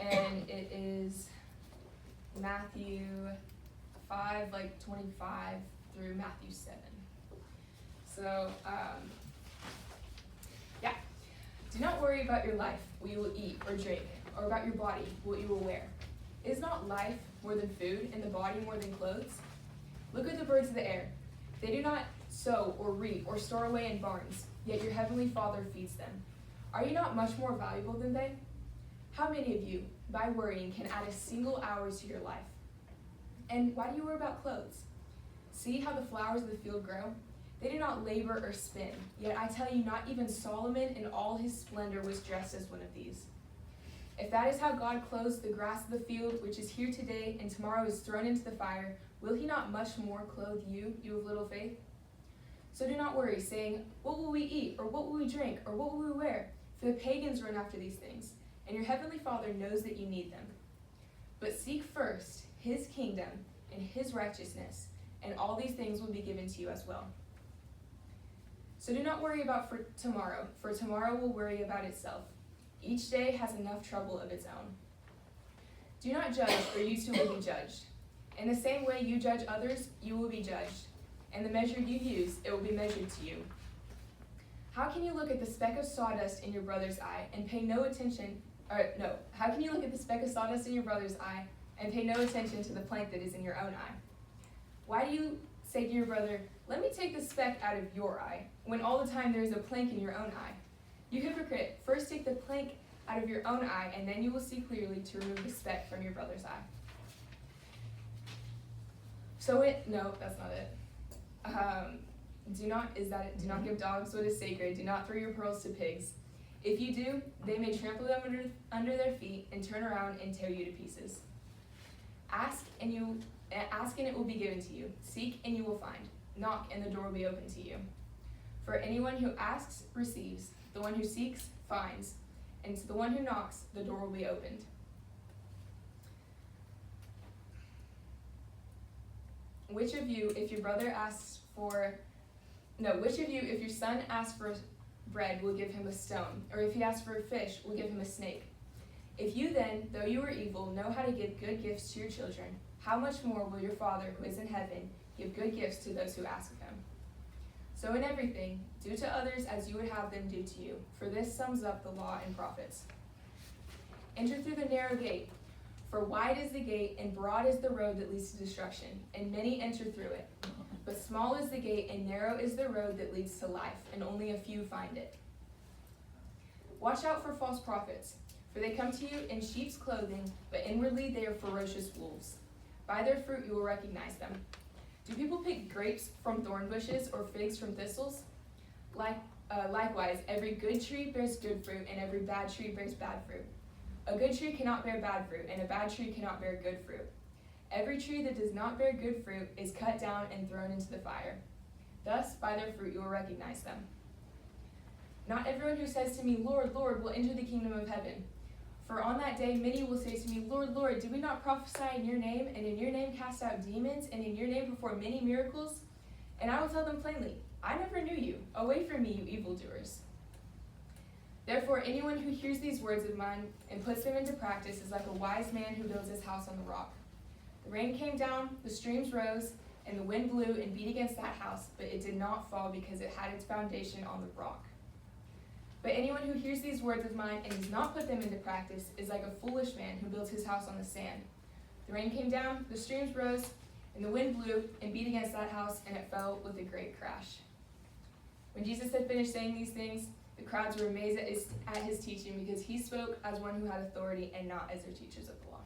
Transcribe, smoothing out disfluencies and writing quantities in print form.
and it is Matthew 5, 25 through Matthew 7. So, yeah. Do not worry about your life, what you will eat or drink, or about your body, what you will wear. Is not life more than food, and the body more than clothes? Look at the birds of the air. They do not sow or reap or store away in barns, yet your heavenly Father feeds them. Are you not much more valuable than they? How many of you, by worrying, can add a single hour to your life? And why do you worry about clothes? See how the flowers of the field grow? They do not labor or spin, yet I tell you, not even Solomon in all his splendor was dressed as one of these. If that is how God clothes the grass of the field, which is here today and tomorrow is thrown into the fire, will he not much more clothe you, you of little faith? So do not worry, saying, what will we eat, or what will we drink, or what will we wear? For the pagans run after these things, and your heavenly Father knows that you need them. But seek first his kingdom and his righteousness, and all these things will be given to you as well. So do not worry about for tomorrow will worry about itself. Each day has enough trouble of its own. Do not judge, or you too will be judged. In the same way you judge others, you will be judged. And the measure you use, it will be measured to you. How can you look at the speck of sawdust in your brother's eye and pay no attention, how can you look at the speck of sawdust in your brother's eye and pay no attention to the plank that is in your own eye? Why do you say to your brother, let me take the speck out of your eye, when all the time there is a plank in your own eye? You hypocrite, first take the plank out of your own eye, and then you will see clearly to remove the speck from your brother's eye. No, that's not it. Do not give dogs what is sacred. Do not throw your pearls to pigs. If you do, they may trample them under their feet and turn around and tear you to pieces. Ask and it will be given to you. Seek and you will find. Knock and the door will be opened to you. For anyone who asks receives. The one who seeks finds. And to the one who knocks, the door will be opened. Which of you, if your son asks for bread, will give him a stone? Or if he asks for a fish, will give him a snake? If you then, though you are evil, know how to give good gifts to your children, how much more will your Father who is in heaven give good gifts to those who ask of him? So in everything, do to others as you would have them do to you, for this sums up the law and prophets. Enter through the narrow gate, for wide is the gate and broad is the road that leads to destruction, and many enter through it. But small is the gate and narrow is the road that leads to life, and only a few find it. Watch out for false prophets, for they come to you in sheep's clothing, but inwardly they are ferocious wolves. By their fruit you will recognize them. Do people pick grapes from thorn bushes or figs from thistles? Likewise, every good tree bears good fruit, and every bad tree bears bad fruit. A good tree cannot bear bad fruit, and a bad tree cannot bear good fruit. Every tree that does not bear good fruit is cut down and thrown into the fire. Thus, by their fruit you will recognize them. Not everyone who says to me, Lord, Lord, will enter the kingdom of heaven. For on that day many will say to me, Lord, Lord, did we not prophesy in your name, and in your name cast out demons, and in your name perform many miracles? And I will tell them plainly, I never knew you. Away from me, you evildoers. Therefore, anyone who hears these words of mine and puts them into practice is like a wise man who builds his house on the rock. The rain came down, the streams rose, and the wind blew and beat against that house, but it did not fall because it had its foundation on the rock. But anyone who hears these words of mine and does not put them into practice is like a foolish man who builds his house on the sand. The rain came down, the streams rose, and the wind blew and beat against that house, and it fell with a great crash. When Jesus had finished saying these things, the crowds were amazed at his teaching, because he spoke as one who had authority and not as their teachers of the law.